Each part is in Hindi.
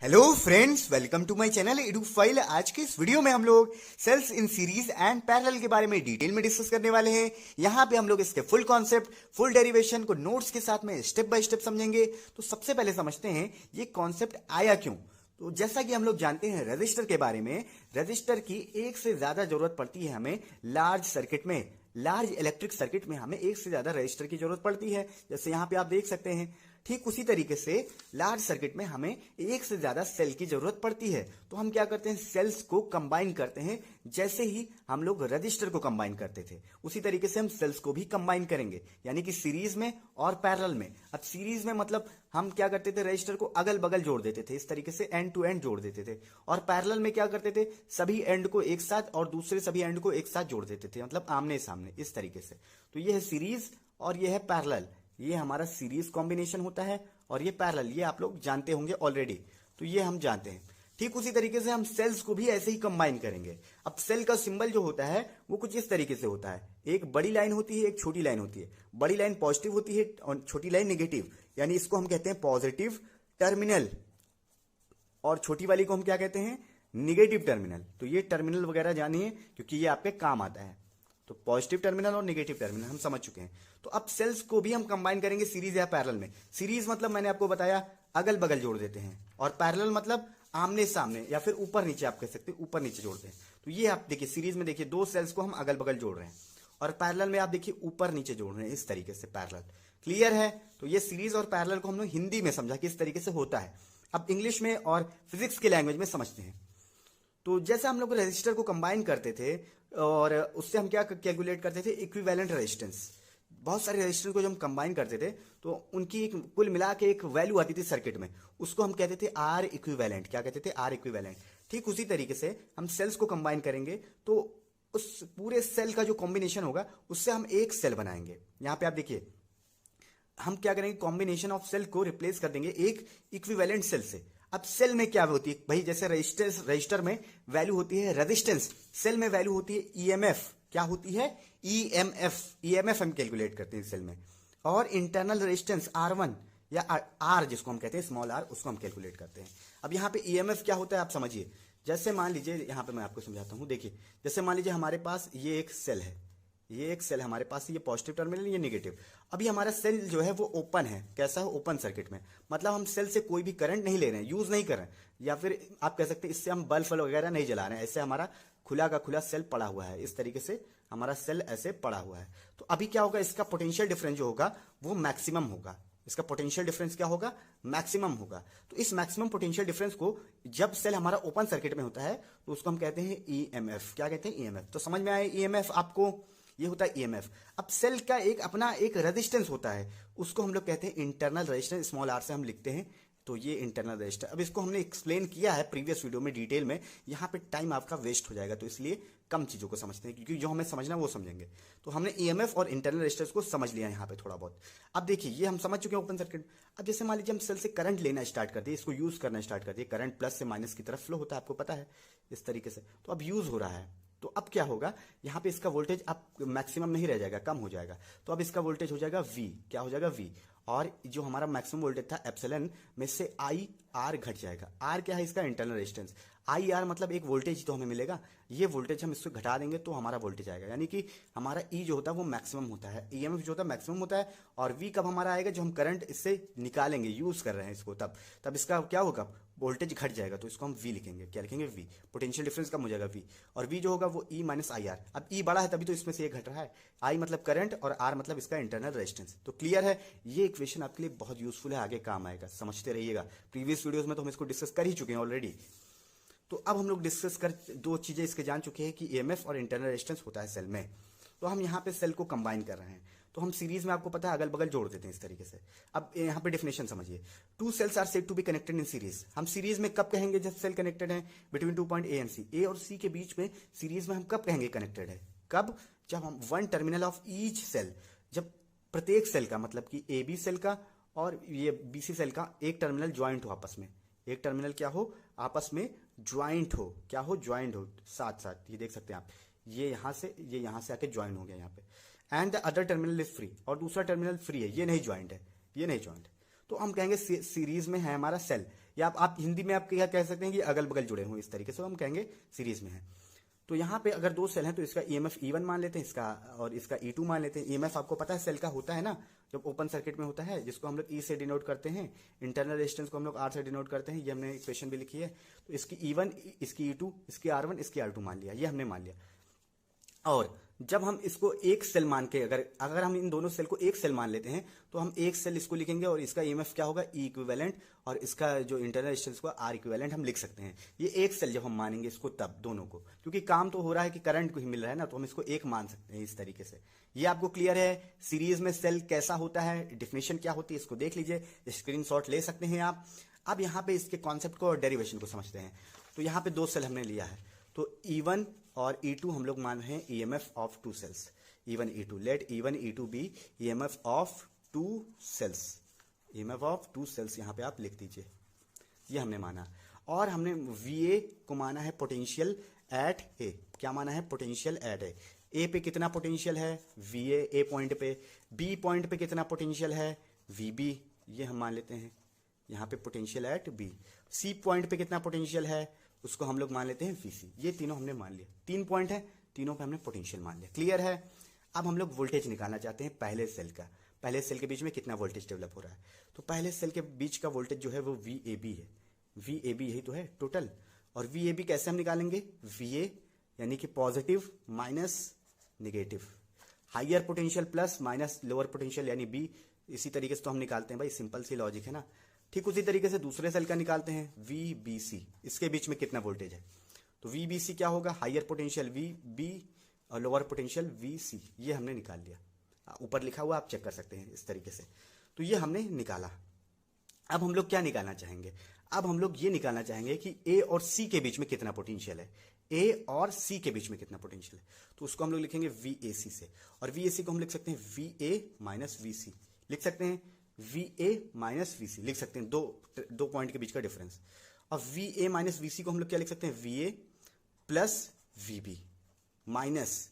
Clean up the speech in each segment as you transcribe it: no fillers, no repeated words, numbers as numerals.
Hello friends, welcome to my channel Edufile. आज के इस वीडियो में हम लोग cells in series and parallel के बारे में डिटेल में डिस्कस करने वाले हैं। यहाँ पे हम लोग इसके फुल कॉन्सेप्ट, फुल डेरिवेशन को नोट्स के साथ में स्टेप बाय स्टेप समझेंगे। तो सबसे पहले समझते हैं ये कॉन्सेप्ट आया क्यों। तो जैसा कि हम लोग जानते हैं रजिस्टर के बारे में, रजिस्टर की एक से ज्यादा जरूरत पड़ती है हमें लार्ज सर्किट में। लार्ज इलेक्ट्रिक सर्किट में हमें एक से ज्यादा रजिस्टर की जरूरत पड़ती है, जैसे यहाँ पे आप देख सकते हैं। ठीक उसी तरीके से लार्ज सर्किट में हमें एक से ज्यादा सेल की जरूरत पड़ती है। तो हम क्या करते हैं, सेल्स को कंबाइन करते हैं। जैसे ही हम लोग रजिस्टर को कंबाइन करते थे, उसी तरीके से हम सेल्स को भी कंबाइन करेंगे, यानी कि सीरीज में और पैरेलल में। अब सीरीज में मतलब हम क्या करते थे, रजिस्टर को अगल बगल जोड़ देते थे, इस तरीके से एंड टू एंड जोड़ देते थे। और पैरेलल में क्या करते थे, सभी एंड को एक साथ और दूसरे सभी एंड को एक साथ जोड़ देते थे, मतलब आमने सामने, इस तरीके से। तो ये है सीरीज और ये है पैरेलल। ये हमारा सीरीज कॉम्बिनेशन होता है और ये पैरेलल, ये आप लोग जानते होंगे ऑलरेडी, तो ये हम जानते हैं। ठीक उसी तरीके से हम सेल्स को भी ऐसे ही कंबाइन करेंगे। अब सेल का सिंबल जो होता है वो कुछ इस तरीके से होता है, एक बड़ी लाइन होती है, एक छोटी लाइन होती है। बड़ी लाइन पॉजिटिव होती है और छोटी लाइन नेगेटिव, यानी इसको हम कहते हैं पॉजिटिव टर्मिनल और छोटी वाली को हम क्या कहते हैं, निगेटिव टर्मिनल। तो ये टर्मिनल वगैरह जानिए, क्योंकि ये आपके काम आता है। तो पॉजिटिव टर्मिनल और नेगेटिव टर्मिनल हम समझ चुके हैं। तो अब सेल्स को भी हम कंबाइन करेंगे सीरीज या पैरेलल में। सीरीज मतलब मैंने आपको बताया अगल बगल जोड़ देते हैं, और पैरेलल मतलब आमने सामने या फिर ऊपर नीचे, आप कह सकते हैं ऊपर नीचे जोड़ते हैं। तो ये आप देखिए, सीरीज में देखिए दो सेल्स को हम अगल बगल जोड़ रहे हैं, और पैरेलल में आप देखिए ऊपर नीचे जोड़ रहे हैं, इस तरीके से पैरेलल। क्लियर है। तो ये सीरीज और पैरेलल को हमने हिंदी में समझा कि इस तरीके से होता है। अब इंग्लिश में और फिजिक्स के लैंग्वेज में समझते हैं। तो जैसे हम लोग रेजिस्टर को कंबाइन करते थे और उससे हम क्या कैलकुलेट करते थे, इक्विवेलेंट रेजिस्टेंस। बहुत सारे रेजिस्टर को जब हम कंबाइन करते थे तो उनकी एक कुल मिला के एक वैल्यू आती थी सर्किट में, उसको हम कहते थे आर इक्विवेलेंट। क्या कहते थे, आर इक्विवेलेंट। ठीक उसी तरीके से हम सेल्स को कंबाइन करेंगे तो उस पूरे सेल का जो कॉम्बिनेशन होगा उससे हम एक सेल बनाएंगे। यहां पे आप देखिए, हम क्या करेंगे, कॉम्बिनेशन ऑफ सेल को रिप्लेस कर देंगे एक इक्विवेलेंट सेल से। अब सेल में क्या होती है भाई, जैसे रजिस्टर में वैल्यू होती है रेजिस्टेंस, सेल में वैल्यू होती है ईएमएफ। क्या होती है, ईएमएफ। ईएमएफ हम कैलकुलेट करते हैं सेल में। और इंटरनल रेजिस्टेंस R1 या आर जिसको हम कहते हैं स्मॉल आर, उसको हम कैलकुलेट करते हैं। अब यहाँ पे ईएमएफ क्या होता है आप समझिए। जैसे मान लीजिए, यहाँ पे मैं आपको समझाता हूँ। देखिए, जैसे मान लीजिए हमारे पास ये एक सेल है, ये एक सेल हमारे पास, ये पॉजिटिव टर्मिनल, ये नेगेटिव। अभी हमारा सेल जो है वो ओपन है। कैसा है, ओपन सर्किट में, मतलब हम सेल से कोई भी करंट नहीं ले रहे हैं, यूज नहीं कर रहे हैं, या फिर आप कह सकते हैं इससे हम बल्ब वगैरह नहीं जला रहे हैं। ऐसे हमारा खुला का खुला सेल पड़ा हुआ है, इस तरीके से हमारा सेल ऐसे पड़ा हुआ है। तो अभी क्या होगा, इसका पोटेंशियल डिफरेंस जो होगा वो मैक्सिमम होगा। इसका पोटेंशियल डिफरेंस क्या होगा, मैक्सिमम होगा। तो इस मैक्सिमम पोटेंशियल डिफरेंस को जब सेल हमारा ओपन सर्किट में होता है तो उसको हम कहते हैं ईएमएफ। क्या कहते हैं, ईएमएफ। तो समझ में आया ईएमएफ आपको, ये होता है ईएमएफ। अब सेल का एक अपना एक रेजिस्टेंस होता है, उसको हम लोग कहते हैं इंटरनल रेजिस्टेंस, स्मॉल आर से हम लिखते हैं। तो ये इंटरनल रेजिस्टर, अब इसको हमने एक्सप्लेन किया है प्रीवियस वीडियो में डिटेल में, यहाँ पे टाइम आपका वेस्ट हो जाएगा, तो इसलिए कम चीजों को समझते हैं, क्योंकि जो हमें समझना वो समझेंगे। तो हमने ईएमएफ और इंटरनल रेजिस्टेंस को समझ लिया यहाँ पे थोड़ा बहुत। अब देखिए, ये हम समझ चुके हैं ओपन सर्किट। अब जैसे मान लीजिए हम सेल से करंट लेना स्टार्ट कर दिए, इसको यूज करना स्टार्ट कर दिए। करंट प्लस से माइनस की तरफ फ्लो होता है, आपको पता है, इस तरीके से। तो अब यूज हो रहा है, तो अब क्या होगा, यहाँ पे इसका वोल्टेज अब मैक्सिमम नहीं रह जाएगा, कम हो जाएगा। तो अब इसका वोल्टेज हो जाएगा V। क्या हो जाएगा, V। और जो हमारा मैक्सिमम वोल्टेज था एप्सिलॉन में से आई आर घट जाएगा। आर क्या है, इसका इंटरनल रेजिस्टेंस। आई आर मतलब एक वोल्टेज तो हमें मिलेगा, ये वोल्टेज हम इसको घटा देंगे तो हमारा वोल्टेज आएगा। यानी कि हमारा ई जो होता है वो मैक्सिमम होता है, ईएमएफ जो होता है मैक्सिमम होता है। और वी कब हमारा आएगा, जो हम करंट इससे निकालेंगे, यूज कर रहे हैं इसको, तब इसका क्या होगा, वोल्टेज घट जाएगा। तो इसको हम V लिखेंगे। क्या लिखेंगे, V। पोटेंशियल डिफरेंस कम हो जाएगा, V। और V जो होगा वो E माइनस आई आर। अब E बड़ा है तभी तो इसमें से ये घट रहा है। I मतलब करंट और R मतलब इसका इंटरनल रेजिस्टेंस। तो क्लियर है, ये इक्वेशन आपके लिए बहुत यूजफुल है, आगे काम आएगा, समझते रहिएगा। प्रीवियस वीडियोस में तो हम इसको डिस्कस कर ही चुके हैं ऑलरेडी। तो अब हम लोग डिस्कस कर दो चीजें इसके जान चुके हैं कि ईएमएफ और इंटरनल रेजिस्टेंस होता है सेल में। तो हम यहाँ पे सेल को कंबाइन कर रहे हैं, तो हम सीरीज में आपको पता है अगल बगल जोड़ देते हैं इस तरीके से। अब यहाँ पे डेफिनेशन समझिए, two cells are said to be connected in series. हम सीरीज में कब कहेंगे, जब सेल कनेक्टेड है between two point A and C. A और सी के बीच में सीरीज में हम कब कहेंगे कनेक्टेड है, कब, जब हम one terminal of each cell, जब प्रत्येक सेल का मतलब कि ए बी सेल का और ये बी सी सेल का एक टर्मिनल ज्वाइंट हो आपस में। एक टर्मिनल क्या हो, आपस में ज्वाइंट हो। क्या हो, ज्वाइंट हो साथ साथ। ये देख सकते हैं आप, ये यहां से आके ज्वाइन हो गया यहाँ पे। And the other terminal is free, और दूसरा टर्मिनल फ्री है, ये नहीं ज्वाइंट है, ये नहीं ज्वाइंट। तो हम कहेंगे सीरीज में है हमारा सेल, या आप हिंदी में आप क्या कह सकते हैं कि अगल बगल जुड़े हों, इस तरीके से हम कहेंगे सीरीज में है। तो यहाँ पे अगर दो सेल हैं तो इसका ईएमएफ E1 मान लेते हैं, इसका और इसका E2 मान लेते हैं। ईएमएफ आपको पता है सेल का होता है ना, जब ओपन सर्किट में होता है, जिसको हम लोग E से डिनोट करते हैं, इंटरनल रेजिस्टेंस को हम लोग R से डिनोट करते हैं। ये हमने इक्वेशन भी लिखी है। तो इसकी E1, इसकी E2, इसकी R1, इसकी R2 मान लिया, ये हमने मान लिया। और जब हम इसको एक सेल मान के अगर हम इन दोनों सेल को एक सेल मान लेते हैं तो हम एक सेल इसको लिखेंगे और इसका ईएमएफ क्या होगा, ई इक्विवेलेंट, और इसका जो इंटरनल रेजिस्टेंस को आर इक्विवेलेंट हम लिख सकते हैं। ये एक सेल जब हम मानेंगे इसको तब दोनों को, क्योंकि काम तो हो रहा है कि करंट को ही मिल रहा है ना, तो हम इसको एक मान सकते हैं इस तरीके से। ये आपको क्लियर है सीरीज में सेल कैसा होता है, डिफिनेशन क्या होती है, इसको देख लीजिए, स्क्रीनशॉट ले सकते हैं आप। अब यहाँ पे इसके कॉन्सेप्ट को और डेरिवेशन को समझते हैं। तो यहाँ पे दो सेल हमने लिया है, तो E1 और E2 हम लोग मान रहे हैं EMF of two cells, E1 E2। Let E1 E2 be EMF of two cells, EMF of two cells यहाँ पे आप लिख दीजिए, ये हमने माना। और हमने VA को माना है पोटेंशियल एट ए। क्या माना है, पोटेंशियल एट ए पे कितना पोटेंशियल है VA ए पॉइंट पे, B पॉइंट पे कितना पोटेंशियल है VB, ये हम मान लेते हैं यहाँ पे potential at B। C point पे कितना पोटेंशियल है उसको हम लोग मान लेते हैं VC। ये तीनों हमने मान लिया, 3 पॉइंट है, तीनों पे हमने पोटेंशियल मान लिया। क्लियर है। अब हम लोग वोल्टेज निकालना चाहते हैं पहले सेल का, पहले सेल के बीच में कितना वोल्टेज डेवलप हो रहा है। तो पहले सेल के बीच का वोल्टेज जो है वो VAB है, VAB यही तो है टोटल। और VAB कैसे हम निकालेंगे, VA यानी कि positive minus negative, higher potential plus minus lower potential यानी B। इसी तरीके से तो हम निकालते हैं भाई, सिंपल सी लॉजिक है ना। ठीक उसी तरीके से दूसरे सेल का निकालते हैं VBC, इसके बीच में कितना वोल्टेज है, तो VBC क्या होगा, हाइयर पोटेंशियल VB और लोअर पोटेंशियल VC। ये हमने निकाल लिया, ऊपर लिखा हुआ आप चेक कर सकते हैं इस तरीके से। तो ये हमने निकाला। अब हम लोग क्या निकालना चाहेंगे, अब हम लोग ये निकालना चाहेंगे कि A और C के बीच में कितना पोटेंशियल है, A और C के बीच में कितना पोटेंशियल है। तो उसको हम लोग लिखेंगे VAC से, और VAC को हम लिख सकते हैं VA माइनस VC, लिख सकते हैं VA माइनस VC, लिख सकते हैं दो पॉइंट के बीच का डिफरेंस। और VA माइनस VC को हम लोग क्या लिख सकते हैं, VA प्लस VB माइनस,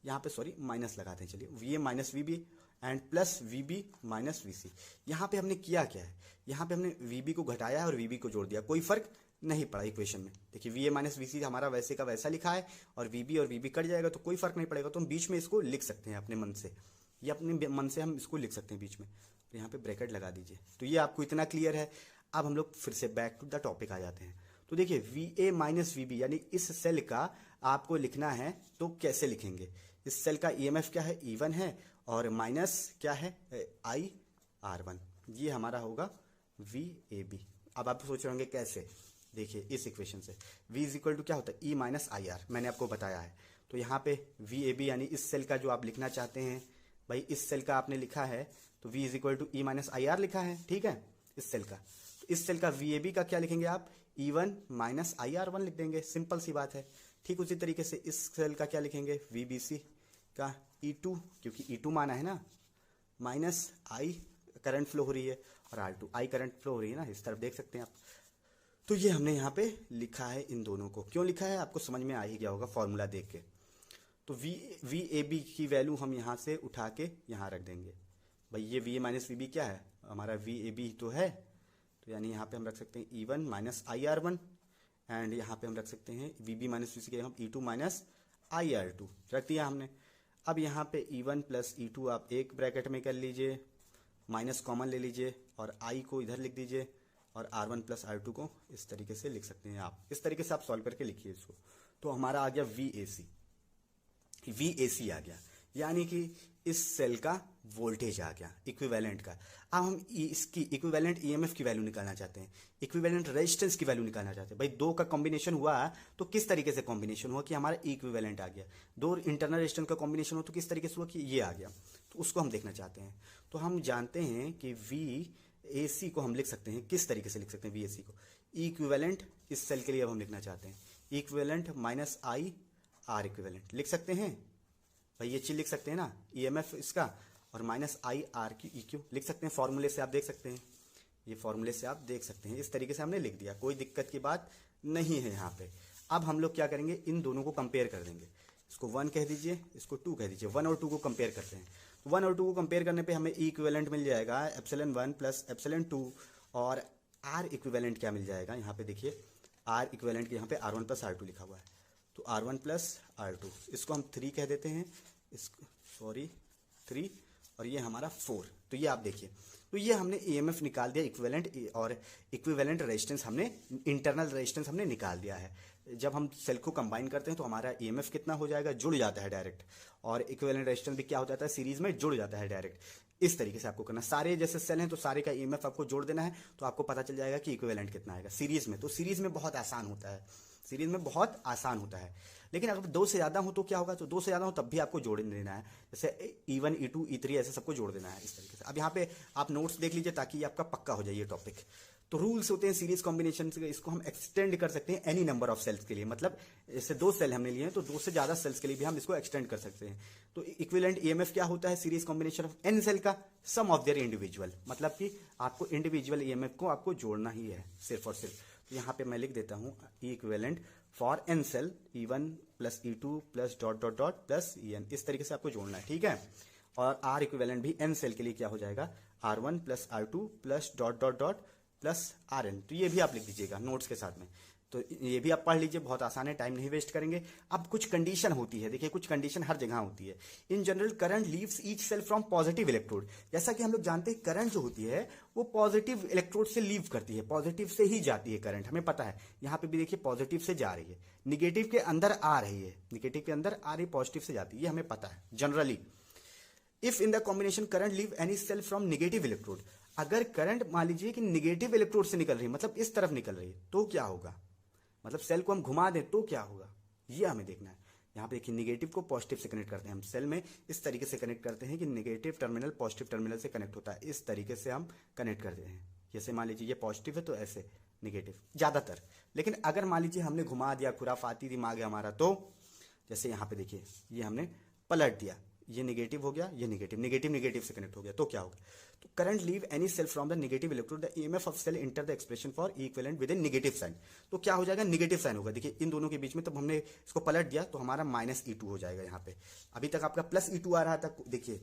यहाँ पे सॉरी माइनस लगाते हैं, चलिए VA minus VB and plus VB minus VC। यहाँ पे हमने किया क्या है, यहाँ पे हमने VB को घटाया है और VB को जोड़ दिया, कोई फर्क नहीं पड़ा इक्वेशन में। देखिए VA माइनस VC हमारा वैसे का वैसा लिखा है, और VB कट जाएगा तो कोई फर्क नहीं पड़ेगा। तो हम बीच में इसको लिख सकते हैं अपने मन से, ये अपने मन से हम इसको लिख सकते हैं बीच में। तो यहाँ पे ब्रैकेट लगा दीजिए। तो ये आपको इतना क्लियर है। अब हम लोग फिर से बैक टू द टॉपिक आ जाते हैं। तो देखिए VA माइनस VB यानी इस सेल का आपको लिखना है, तो कैसे लिखेंगे, इस सेल का EMF क्या है, E1 है, और माइनस क्या है IR1, ये हमारा होगा VAB। अब आप सोच रहे होंगे कैसे, देखिए इस इक्वेशन से V इज इक्वल टू क्या होता है, E माइनस IR, मैंने आपको बताया है। तो यहाँ पे VAB यानी इस सेल का जो आप लिखना चाहते हैं, भाई इस सेल का आपने लिखा है तो V is equal to E minus IR लिखा है, ठीक है, इस सेल का। तो इस सेल का VAB का क्या लिखेंगे आप, E1 माइनस IR1 लिख देंगे, सिंपल सी बात है। ठीक उसी तरीके से इस सेल का क्या लिखेंगे, VBC का E2, क्योंकि E2 माना है ना, माइनस I करंट फ्लो हो रही है और R2 I करंट फ्लो हो रही है ना, इस तरफ देख सकते हैं आप। तो ये हमने यहाँ पे लिखा है, इन दोनों को क्यों लिखा है आपको समझ में आ ही गया होगा फॉर्मूला देख के। तो VAB की वैल्यू हम यहाँ से उठा के यहाँ रख देंगे। भाई ये VA माइनस VB क्या है, हमारा VAB तो है, तो यानी यहाँ पे हम रख सकते हैं E1 माइनस IR1 एंड यहाँ पे हम रख सकते हैं VB माइनस VC के हम E2 माइनस IR2 रख दिया हमने। अब यहाँ पे E1 प्लस E2 आप एक ब्रैकेट में कर लीजिए, माइनस कॉमन ले लीजिए और I को इधर लिख दीजिए, और R1 प्लस R2 को इस तरीके से लिख सकते हैं आप। इस तरीके से आप सॉल्व करके लिखिए इसको। तो हमारा आ गया VAC आ गया, यानी कि इस सेल का वोल्टेज आ गया इक्विवेलेंट का। अब हम इसकी इक्विवेलेंट EMF की वैल्यू निकालना चाहते हैं, इक्विवेलेंट रेजिस्टेंस की वैल्यू निकालना चाहते हैं। भाई दो का कॉम्बिनेशन हुआ तो किस तरीके से कॉम्बिनेशन हुआ कि हमारा इक्विवेलेंट आ गया, दो इंटरनल रेजिस्टेंस का कॉम्बिनेशन हो तो किस तरीके से हुआ कि ये आ गया, तो उसको हम देखना चाहते हैं। तो हम जानते हैं कि VAC को हम लिख सकते हैं, किस तरीके से लिख सकते हैं VAC को, इक्विवेलेंट इस सेल के लिए अब हम लिखना चाहते हैं इक्विवेलेंट माइनस IR इक्विवेलेंट लिख सकते हैं। भाई ये चीज लिख सकते हैं ना, EMF इसका और माइनस IR की EQ लिख सकते हैं, फॉर्मूले से आप देख सकते हैं, ये फॉर्मूले से आप देख सकते हैं। इस तरीके से हमने लिख दिया, कोई दिक्कत की बात नहीं है यहाँ पे। अब हम लोग क्या करेंगे, इन दोनों को कंपेयर कर देंगे, इसको 1 कह दीजिए, इसको 2 कह दीजिए। 1 और 2 को कंपेयर करते हैं, 1 और 2 को कंपेयर करने पे हमें E इक्विवेलेंट मिल जाएगा ε1 प्लस ε2, और आर इक्विवेलेंट क्या मिल जाएगा, यहाँ पे देखिए आर इक्विवेलेंट के यहाँ पे R1 प्लस R2 लिखा हुआ है, तो R1 प्लस R2 इसको हम 3 कह देते हैं, इसको सॉरी 3, और ये हमारा 4। तो ये आप देखिए, तो ये हमने EMF निकाल दिया इक्विवेलेंट, और इक्विवेलेंट रेजिस्टेंस हमने, इंटरनल रेजिस्टेंस हमने निकाल दिया है। जब हम सेल को कंबाइन करते हैं तो हमारा EMF कितना हो जाएगा, जुड़ जाता है डायरेक्ट, और इक्विवेलेंट रेजिस्टेंस भी क्या हो जाता है, सीरीज में जुड़ जाता है डायरेक्ट। इस तरीके से आपको करना, सारे जैसे सेल हैं तो सारे का EMF आपको जोड़ देना है, तो आपको पता चल जाएगा कि इक्विवेलेंट कितना आएगा सीरीज में। तो सीरीज में बहुत आसान होता है, सीरीज में बहुत आसान होता है। लेकिन अगर 2 से ज़्यादा हो तो क्या होगा, तो 2 से ज़्यादा हो तब भी आपको जोड़ देना है, जैसे E1 E2 E3 ऐसे सबको जोड़ देना है इस तरीके से। अब यहाँ पे आप नोट्स देख लीजिए ताकि ये आपका पक्का हो जाए ये टॉपिक। तो रूल्स होते हैं सीरीज कॉम्बिनेशन से, इसको हम एक्सटेंड कर सकते हैं एनी नंबर ऑफ सेल्स के लिए, मतलब जैसे 2 सेल हमने लिए हैं तो 2 से ज्यादा सेल्स के लिए भी हम इसको एक्सटेंड कर सकते हैं। तो इक्विवेलेंट EMF क्या होता है, series combination of n cell का सम ऑफ देयर इंडिविजुअल, मतलब कि आपको इंडिविजुअल EMF को आपको जोड़ना ही है सिर्फ और सिर्फ। तो यहाँ पे मैं लिख देता हूँ equivalent for n cell E1 plus E2 plus dot dot dot plus EN, इस तरीके से आपको जोड़ना है, ठीक है। और आर इक्विवेलेंट भी एन सेल के लिए क्या हो जाएगा, R1 plus R2 plus dot dot dot plus RN। तो ये भी आप लिख दीजिएगा नोट्स के साथ में, तो ये भी आप पढ़ लीजिए, बहुत आसान है, टाइम नहीं वेस्ट करेंगे। अब कुछ कंडीशन होती है, देखिए कुछ कंडीशन हर जगह होती है। In general current leaves each cell from positive electrode, जैसा कि हम लोग जानते हैं करंट जो होती है वो पॉजिटिव इलेक्ट्रोड से लीव करती है, पॉजिटिव से ही जाती है करंट, हमें पता है। यहाँ पे भी देखिए पॉजिटिव से जा रही है, निगेटिव के अंदर आ रही है, निगेटिव के अंदर आ रही, पॉजिटिव से जाती है, ये हमें पता है generally. If in the combination current leave any cell from negative electrode, अगर करंट मान लीजिए कि निगेटिव इलेक्ट्रोड से निकल रही है, मतलब इस तरफ निकल रही है, तो क्या होगा, मतलब सेल को हम घुमा दें तो क्या होगा, ये हमें देखना है। यहाँ पे देखिए निगेटिव को पॉजिटिव से कनेक्ट करते हैं हम, सेल में इस तरीके से कनेक्ट करते हैं कि निगेटिव टर्मिनल पॉजिटिव टर्मिनल से कनेक्ट होता है, इस तरीके से हम कनेक्ट करते हैं। जैसे मान लीजिए ये पॉजिटिव है तो ऐसे निगेटिव ज्यादातर, लेकिन अगर मान लीजिए हमने घुमा दिया, खुराफाती दिमाग है हमारा, तो जैसे यहाँ पे देखिए ये हमने पलट दिया, ये नेगेटिव हो गया, ये नेगेटिव, नेगेटिव नेगेटिव से कनेक्ट हो गया, तो क्या होगा, तो current leave any cell from the negative electrode, the EMF of cell enter the expression for equivalent with in negative sign. तो क्या हो जाएगा, नेगेटिव साइन होगा। देखिए इन दोनों के बीच में, तब हमने इसको पलट दिया तो हमारा -E2 हो जाएगा। यहाँ पे अभी तक आपका +E2 आ रहा था, देखिए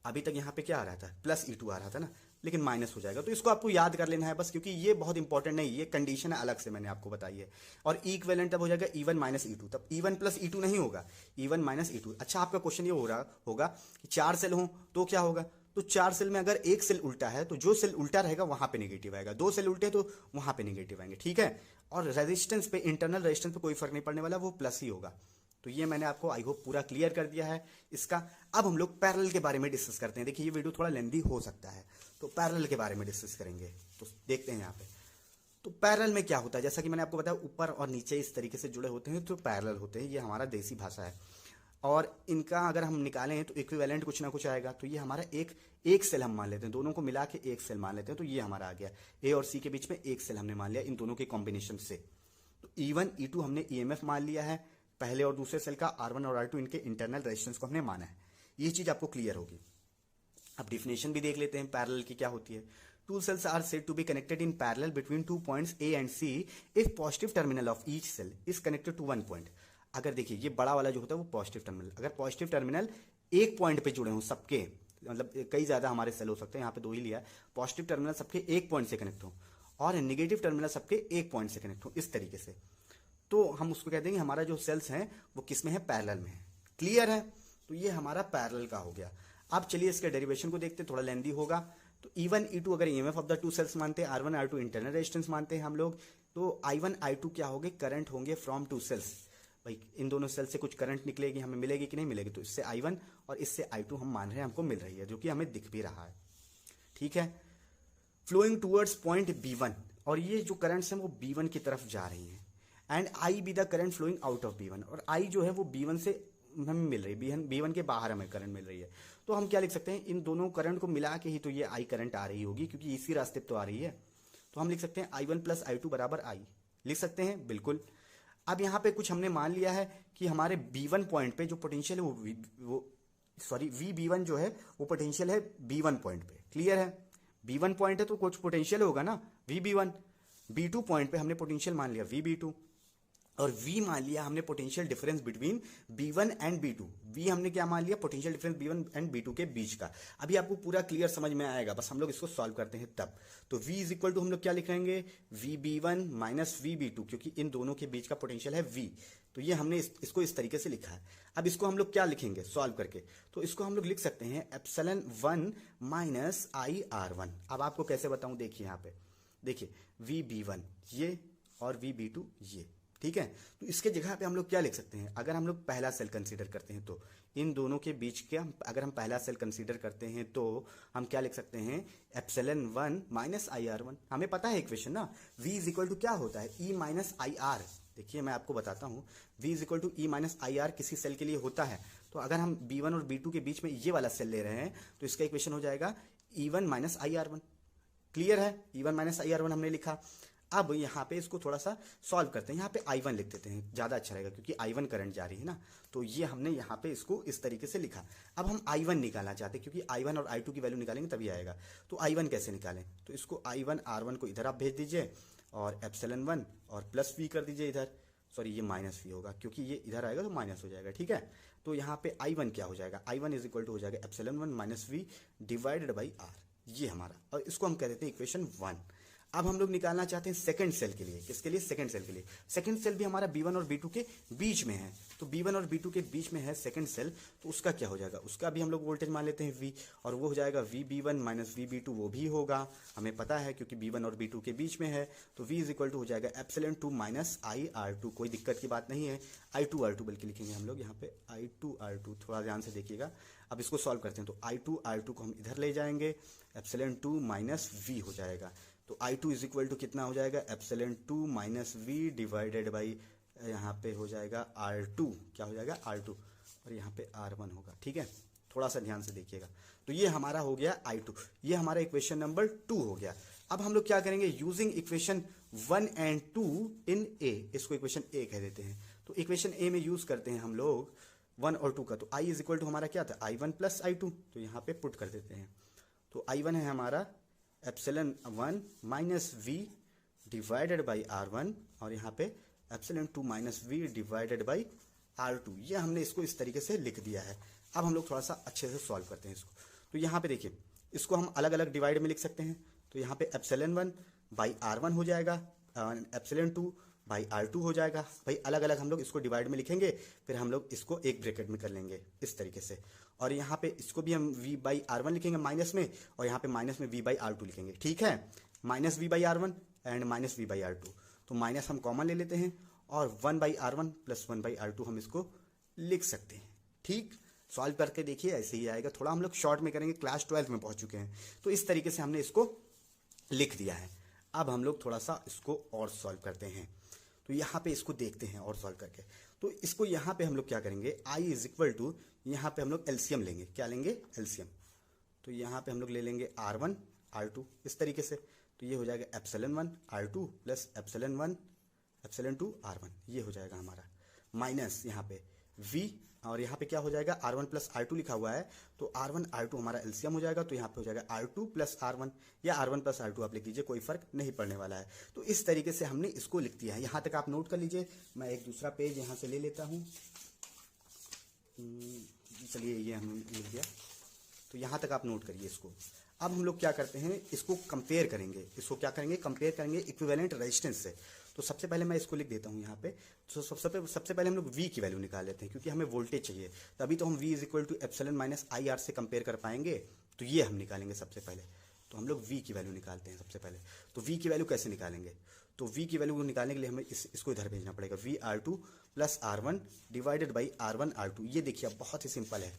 अभी तक यहाँ पे क्या आ रहा था, +E2 आ रहा था ना, लेकिन माइनस हो जाएगा। तो इसको आपको याद कर लेना है बस, क्योंकि ये बहुत इंपॉर्टेंट नहीं, ये कंडीशन है अलग से मैंने आपको बताई है। और इक्विवेलेंट तब हो जाएगा E1 - E2, तब E1 + E2 नहीं होगा, E1 - E2। अच्छा आपका क्वेश्चन ये हो रहा होगा कि 4 सेल हो तो क्या होगा, तो 4 सेल में अगर एक सेल उल्टा है तो जो सेल उल्टा रहेगा वहां पे नेगेटिव आएगा, 2 सेल उल्टे तो वहां पे नेगेटिव आएंगे, ठीक है। और रेजिस्टेंस पे, इंटरनल रेजिस्टेंस पे कोई फर्क नहीं पड़ने वाला, वो प्लस ही होगा। तो ये मैंने आपको आई होप पूरा क्लियर कर दिया है इसका। अब हम लोग पैरेलल के बारे में डिस्कस करते हैं। देखिए ये वीडियो थोड़ा लेंदी हो सकता है, तो पैरेलल के बारे में डिस्कस करेंगे। तो देखते हैं यहाँ पे, तो पैरेलल में क्या होता है, जैसा कि मैंने आपको बताया ऊपर और नीचे इस तरीके से जुड़े होते हैं, तो पैरेलल होते हैं। ये हमारा देसी भाषा है, और इनका अगर हम निकालें तो इक्विवेलेंट कुछ ना कुछ आएगा। तो ये हमारा एक सेल हम मान लेते हैं, दोनों को मिला के एक सेल मान लेते हैं। तो ये हमारा आ गया, ए और सी के बीच में एक सेल हमने मान लिया इन दोनों के कॉम्बिनेशन से। तो E1 E2 हमने EMF मान लिया है, पहले और दूसरे सेल का R1 और R2 इनके इंटरनल रेजिस्टेंस को हमने माना है। ये चीज आपको क्लियर होगी। अब डिफिनेशन भी देख लेते हैं पैरेलल की क्या होती है। Two cells are said to be connected in parallel between 2 points A and C if positive terminal of each cell is connected to 1 point. अगर देखिए ये बड़ा वाला जो होता है वो पॉजिटिव टर्मिनल, अगर पॉजिटिव टर्मिनल एक पॉइंट पे जुड़े हों सबके, मतलब कई ज्यादा हमारे सेल हो सकते हैं, यहाँ पे 2 ही लिया, पॉजिटिव टर्मिनल सबके एक पॉइंट से कनेक्ट हो और नेगेटिव टर्मिनल सबके एक पॉइंट से कनेक्ट हो, इस तरीके से, तो हम उसको कहते हैं कि हमारा जो सेल्स हैं वो किस में है, पैरेलल में है। क्लियर है, तो ये हमारा पैरेलल का हो गया। अब चलिए इसके डेरिवेशन को देखते हैं, थोड़ा लेंदी होगा। तो E1 E2 अगर EMF of the two cells मानते हैं, R1 R2 इंटरनल रेजिस्टेंस मानते हैं हम लोग, तो I1 I2 क्या होंगे, करंट होंगे फ्रॉम टू सेल्स। भाई इन दोनों सेल से कुछ करंट निकलेगी, हमें मिलेगी कि नहीं मिलेगी, तो इससे I1 और इससे I2 हम मान रहे हैं हमको मिल रही है, जो कि हमें दिख भी रहा है, ठीक है। फ्लोइंग टूवर्ड्स पॉइंट B1, और ये जो करंट्स हैं वो B1 की तरफ जा रही हैं। And I be the current flowing out of B1, और I जो है वो B1 से हमें मिल रही है, B1 के बाहर हमें करंट मिल रही है। तो हम क्या लिख सकते हैं, इन दोनों करंट को मिला के ही तो ये I करंट आ रही होगी, क्योंकि इसी रास्ते पे तो आ रही है। तो हम लिख सकते हैं I1 + I2 बराबर I, लिख सकते हैं बिल्कुल। अब यहाँ पे कुछ हमने मान लिया है कि हमारे B1 पॉइंट पे जो पोटेंशियल है वो VB1 जो है वो पोटेंशियल है B1 पॉइंट पे। क्लियर है, B1 पॉइंट है तो कुछ पोटेंशियल होगा ना VB1। B2 पॉइंट पे हमने पोटेंशियल मान लिया VB2, और V मान लिया हमने potential difference between B1 and B2। V हमने क्या मान लिया, potential difference B1 and B2 के बीच का। अभी आपको पूरा क्लियर समझ में आएगा, बस हम लोग इसको सॉल्व करते हैं तब। तो V इज इक्वल टू हम लोग क्या लिख लेंगे, VB1 माइनस VB2, क्योंकि इन दोनों के बीच का पोटेंशियल है V। तो ये हमने इसको इस तरीके से लिखा है। अब इसको हम लोग क्या लिखेंगे सॉल्व करके, तो इसको हम लोग लिख सकते हैं ε1 माइनस IR1। अब आपको कैसे बताऊं, देखिए यहाँ पे देखिए VB1 ये और VB2 ये, ठीक है। तो इसके जगह पे हम लोग क्या लिख सकते हैं, अगर हम लोग पहला सेल कंसीडर करते हैं तो इन दोनों के बीच के अगर हम पहला सेल कंसीडर करते हैं तो हम क्या लिख सकते हैं, ε1 माइनस IR1। हमें पता है इक्वेशन ना, V इज इक्वल टू क्या होता है, E माइनस IR। देखिए मैं आपको बताता हूं, V is equal to E minus IR किसी सेल के लिए होता है। तो अगर हम B1 और B2 के बीच में ये वाला सेल ले रहे हैं तो इसका इक्वेशन हो जाएगा E1 माइनस IR1। क्लियर है, E1 माइनस IR1 हमने लिखा। अब यहाँ पे इसको थोड़ा सा सॉल्व करते हैं, यहाँ पे I1 लिख देते हैं, ज़्यादा अच्छा रहेगा क्योंकि I1 करंट जा रही है ना। तो ये हमने यहाँ पे इसको इस तरीके से लिखा। अब हम I1 निकालना चाहते हैं क्योंकि I1 और I2 की वैल्यू निकालेंगे तभी आएगा। तो I1 कैसे निकालें, तो इसको I1 R1 को इधर आप भेज दीजिए और ε1 और प्लस V कर दीजिए इधर, सॉरी ये माइनस V होगा क्योंकि ये इधर आएगा तो माइनस हो जाएगा, ठीक है। तो यहाँ पे I1 क्या हो जाएगा, I1 इज इक्वल टू हो जाएगा ε1 minus V divided by R, ये हमारा, और इसको हम कह देते हैं इक्वेशन 1। अब हम लोग निकालना चाहते हैं सेकंड सेल के लिए, किसके लिए, सेकंड सेल के लिए। सेकंड सेल भी हमारा B1 और B2 के बीच में है, तो B1 और B2 के बीच में है सेकंड सेल, तो उसका क्या हो जाएगा, उसका भी हम लोग वोल्टेज मान लेते हैं V, और वो हो जाएगा VB1 माइनस VB2, वो भी होगा, हमें पता है क्योंकि B1 और B2 के बीच में है। तो V इज इक्वल टू हो जाएगा ε2 माइनस IR2, कोई दिक्कत की बात नहीं है, I2R2 बल्कि लिखेंगे हम लोग यहाँ पे I2R2, थोड़ा ध्यान से देखिएगा। अब इसको सॉल्व करते हैं, तो I2R2 को हम इधर ले जाएंगे, ε2 माइनस V हो जाएगा। तो I2 इज इक्वल टू कितना हो जाएगा, ε2 माइनस V डिवाइडेड बाई यहाँ पे हो जाएगा R2, क्या हो जाएगा R2, और यहाँ पे R1 होगा, ठीक है। थोड़ा सा ध्यान से देखिएगा। तो ये हमारा हो गया I2, ये हमारा इक्वेशन नंबर 2 हो गया। अब हम लोग क्या करेंगे, using equation 1 and 2 in A, इसको इक्वेशन A कह देते हैं। तो इक्वेशन A में यूज करते हैं हम लोग 1 और 2 का। तो I इज इक्वल टू हमारा क्या था, I1 प्लस I2, तो यहाँ पे पुट कर देते हैं। तो I1 है हमारा ε1 minus V divided by R1, और यहाँ पे ε2 minus V divided by R2, ये हमने इसको इस तरीके से लिख दिया है। अब हम लोग थोड़ा सा अच्छे से सॉल्व करते हैं इसको। तो यहाँ पे देखिए, इसको हम अलग अलग डिवाइड में लिख सकते हैं। तो यहाँ पे ε1 बाई R1 हो जाएगा, ε2 बाई R2 हो जाएगा। भाई अलग अलग हम लोग इसको डिवाइड में लिखेंगे, फिर हम लोग इसको एक ब्रैकेट में कर लेंगे इस तरीके से, और यहाँ पे इसको भी हम V बाई R1 लिखेंगे माइनस में, और यहाँ पे माइनस में V बाई R2 लिखेंगे, ठीक है। Minus V by R1 and minus V by R2, तो माइनस हम कॉमन ले लेते हैं, और 1 by R1 plus 1 by R2 हम इसको लिख सकते हैं, ठीक। सॉल्व करके देखिए ऐसे ही आएगा, थोड़ा हम लोग शॉर्ट में करेंगे, क्लास 12 में पहुंच चुके हैं। तो इस तरीके से हमने इसको लिख दिया है। अब हम लोग थोड़ा सा इसको और सॉल्व करते हैं। तो यहाँ पे इसको देखते हैं और सॉल्व करके। तो इसको यहाँ पे हम लोग क्या करेंगे, I इज इक्वल टू, यहाँ पे हम लोग एलसीएम लेंगे, क्या लेंगे, एलसीएम। तो यहाँ पे हम लोग ले लेंगे R1 R2 इस तरीके से, तो ये हो जाएगा ε1 R2 प्लस ε2 R1, ये हो जाएगा हमारा, माइनस यहाँ पे V, और यहाँ पे क्या हो जाएगा, R1 प्लस R2 लिखा हुआ है, तो R1 R2 हमारा एलसीएम हो जाएगा, तो यहाँ पे हो जाएगा R2 प्लस R1, या R1 प्लस R2 आप लिख लीजिए, कोई फर्क नहीं पड़ने वाला है। तो इस तरीके से हमने इसको लिख दिया है। यहाँ तक आप नोट कर लीजिए, मैं एक दूसरा पेज यहाँ से ले लेता हूँ। चलिए ये हम लिख दिया, तो यहाँ तक आप नोट करिए इसको। अब हम लोग क्या करते हैं, इसको कंपेयर करेंगे, इसको क्या करेंगे, कंपेयर करेंगे इक्विवेलेंट रेजिस्टेंस से। तो सबसे पहले मैं इसको लिख देता हूँ यहाँ पे। तो सबसे पहले हम लोग V की वैल्यू निकाल लेते हैं, क्योंकि हमें वोल्टेज चाहिए, तभी तो हम V is equal to epsilon minus IR से कंपेयर कर पाएंगे। तो ये हम निकालेंगे सबसे पहले। तो हम लोग V की वैल्यू निकालते हैं सबसे पहले। तो V की वैल्यू कैसे निकालेंगे, तो V की वैल्यू निकालने के लिए हमें इसको इधर भेजना पड़ेगा, VR2 plus R1 divided by R1 R2। ये देखिए बहुत ही सिंपल है।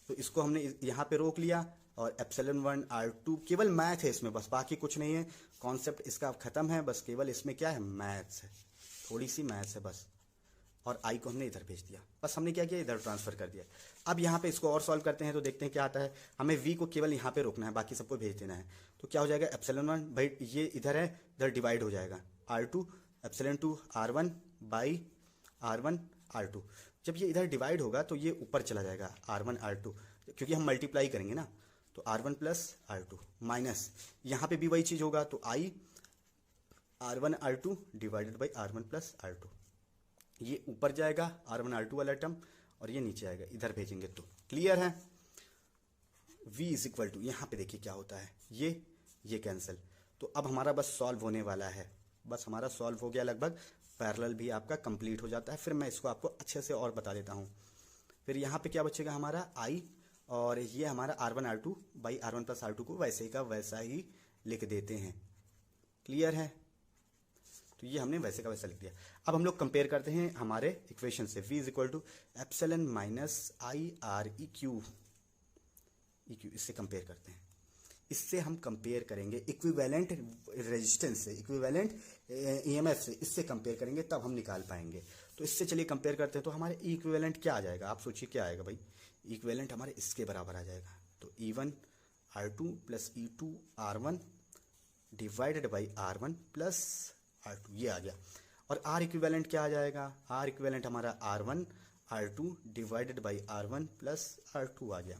तो इसको हमने यहाँ पे रोक लिया, और ε1 R2 केवल मैथ है इसमें, बस बाकी कुछ नहीं है, कॉन्सेप्ट इसका खत्म है, बस केवल इसमें क्या है, मैथ्स है, थोड़ी सी मैथ्स है बस। और I को हमने इधर भेज दिया, बस हमने क्या किया, इधर ट्रांसफर कर दिया। अब यहाँ पे इसको और सॉल्व करते हैं, तो देखते हैं क्या आता है। हमें V को केवल यहाँ पे रोकना है, बाकी सबको भेज देना है। तो क्या हो जाएगा, ε1 भाई ये इधर है, इधर डिवाइड हो जाएगा, R2 ε2 R1 by R1 R2। जब ये इधर डिवाइड होगा तो ये ऊपर चला जाएगा R1 R2, क्योंकि हम मल्टीप्लाई करेंगे ना। तो R1 प्लस R2 माइनस यहाँ पे भी वही चीज होगा, तो I R1 R2 divided by R1 plus R2। ये ऊपर जाएगा R1 R2 वाला टर्म, और ये नीचे आएगा, इधर भेजेंगे तो क्लियर है। v इज इक्वल टू, यहाँ पे देखिए क्या होता है, ये कैंसिल, तो अब हमारा बस सॉल्व होने वाला है, बस हमारा सॉल्व हो गया लगभग, पैरेलल भी आपका कंप्लीट हो जाता है। फिर मैं इसको आपको अच्छे से और बता देता हूँ। फिर यहाँ पे क्या बचेगा हमारा i, और ये हमारा R1 R2 by R1 plus R2 को वैसे का वैसा ही लिख देते हैं। क्लियर है, तो ये हमने वैसे का वैसा लिख दिया। अब हम लोग कंपेयर करते हैं हमारे इक्वेशन से, v is equal to epsilon minus I R E Q, इससे कंपेयर करते हैं। इससे हम कंपेयर करेंगे इक्विवेलेंट रेजिस्टेंस से, इक्विवेलेंट ईएमएफ से, इससे कंपेयर करेंगे तब हम निकाल पाएंगे। तो इससे चलिए कंपेयर करते हैं। तो हमारे इक्विवेलेंट क्या आ जाएगा, आप सोचिए क्या आएगा भाई, इक्विवेलेंट हमारे इसके बराबर आ जाएगा। तो E1 R2 plus E2 R1 divided by R1 plus R2, ये आ गया। और R इक्विवेलेंट क्या आ जाएगा, R इक्विवेलेंट हमारा R1 R2 divided by R1 plus R2 आ गया।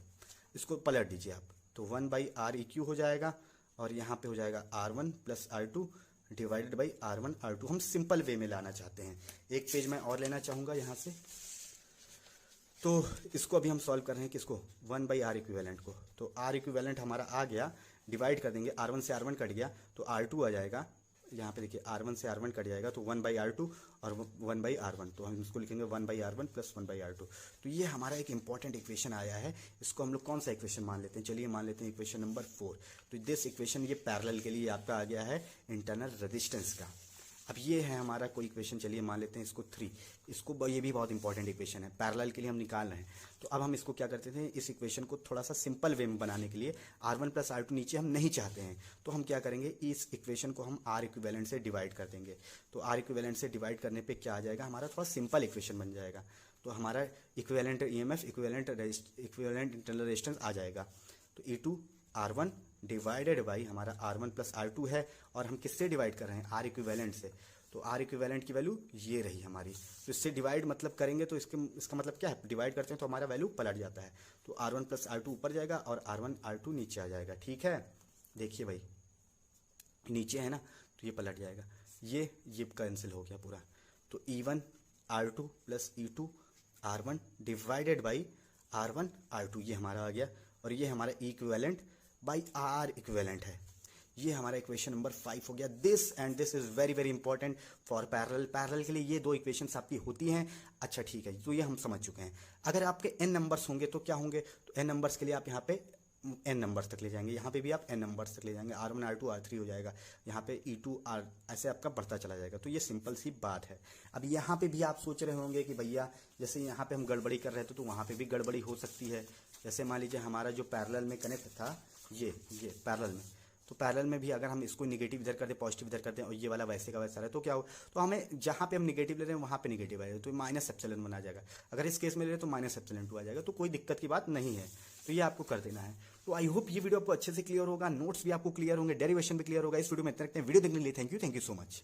इसको पलट दीजिए आप, तो 1 बाई आर ई क्यू हो जाएगा, और यहाँ पे हो जाएगा R1 plus R2 divided by R1 R2। हम सिंपल वे में लाना चाहते हैं। एक पेज मैं और लेना चाहूँगा यहाँ से, तो इसको अभी हम सॉल्व कर रहे हैं किसको, 1 बाई आर इक्विवेलेंट को। तो आर इक्विवेलेंट हमारा आ गया, डिवाइड कर देंगे, R1 से R1 कट गया तो R2 आ जाएगा। यहाँ पे देखिए R1 से R1 कट जाएगा तो 1 बाई R2 और 1 बाई R1, तो हम इसको लिखेंगे 1 by R1 plus 1 by R2। तो ये हमारा एक इंपॉर्टेंट इक्वेशन आया है। इसको हम लोग कौन सा इक्वेशन मान लेते हैं, चलिए मान लेते हैं इक्वेशन नंबर 4। तो दिस इक्वेशन ये पैरेलल के लिए आपका आ गया है इंटरनल रेजिस्टेंस का। अब ये है हमारा कोई इक्वेशन, चलिए मान लेते हैं इसको 3। इसको, ये भी बहुत इंपॉर्टेंट इक्वेशन है, पैरेलल के लिए हम निकाल रहे हैं। तो अब हम इसको क्या करते थे, इस इक्वेशन को थोड़ा सा सिंपल वे में बनाने के लिए, R1 प्लस R2 नीचे हम नहीं चाहते हैं, तो हम क्या करेंगे, इस इक्वेशन को हम R इक्विवेलेंट से डिवाइड कर देंगे। तो R इक्विवेलेंट से डिवाइड करने पे क्या आ जाएगा, हमारा थोड़ा सिंपल इक्वेशन बन जाएगा। तो हमारा equivalent EMF, equivalent internal resistance आ जाएगा। तो E2 R1 डिवाइडेड बाई हमारा R1 प्लस R2 है, और हम किससे डिवाइड कर रहे हैं, R इक्विवेलेंट से। तो R इक्विवेलेंट की वैल्यू ये रही हमारी। तो इससे डिवाइड मतलब करेंगे तो इसका मतलब क्या है, डिवाइड करते हैं तो हमारा वैल्यू पलट जाता है। तो R1 प्लस R2 ऊपर जाएगा और R1 R2 नीचे आ जाएगा। ठीक है, देखिए भाई नीचे है ना, तो ये पलट जाएगा, ये कैंसिल हो गया पूरा। तो E1 R2 plus E2 R1 divided by R1 R2, ये हमारा आ गया। और ये हमारा इक्विवेलेंट बाई R इक्विवेलेंट है। ये हमारा इक्वेशन नंबर 5 हो गया। This and this is very very important for parallel. Parallel के लिए ये दो इक्वेशंस आपकी होती हैं। अच्छा ठीक है, तो ये हम समझ चुके हैं। अगर आपके n नंबर्स होंगे तो क्या होंगे, तो n नंबर्स के लिए आप यहाँ पे n नंबर्स तक ले जाएंगे, यहाँ पे भी आप n नंबर्स तक ले जाएंगे, R1 R2 R3 हो जाएगा, यहाँ पे E2 R, ऐसे आपका बढ़ता चला जाएगा। तो ये सिंपल सी बात है। अब यहाँ पे भी आप सोच रहे होंगे कि भैया जैसे यहाँ पे हम गड़बड़ी कर रहे थे तो वहाँ पे भी गड़बड़ी हो सकती है। जैसे मान लीजिए हमारा जो पैरेलल में कनेक्ट था, ये पैरेलल में, तो पैरेलल में भी अगर हम इसको निगेटिव इधर कर दें, पॉजिटिव इधर करते हैं, और ये वाला वैसे का वैसा रहे, तो क्या हो, तो हमें जहाँ पे हम निगेटिव ले रहे हैं वहाँ पे निगेटिव आएगा, तो माइनस एप्सिलॉन बना जाएगा। अगर इस केस में ले रहे हैं तो माइनस एप्सिलॉन 2 आ जाएगा। तो कोई दिक्कत की बात नहीं है, तो ये आपको कर देना है। तो आई होप ये वीडियो आपको अच्छे से क्लियर होगा, नोट्स भी आपको क्लियर होंगे, डेरिवेशन भी क्लियर होगा। इस वीडियो में इतना रखते हैं। वीडियो देखने के लिए थैंक यू सो मच।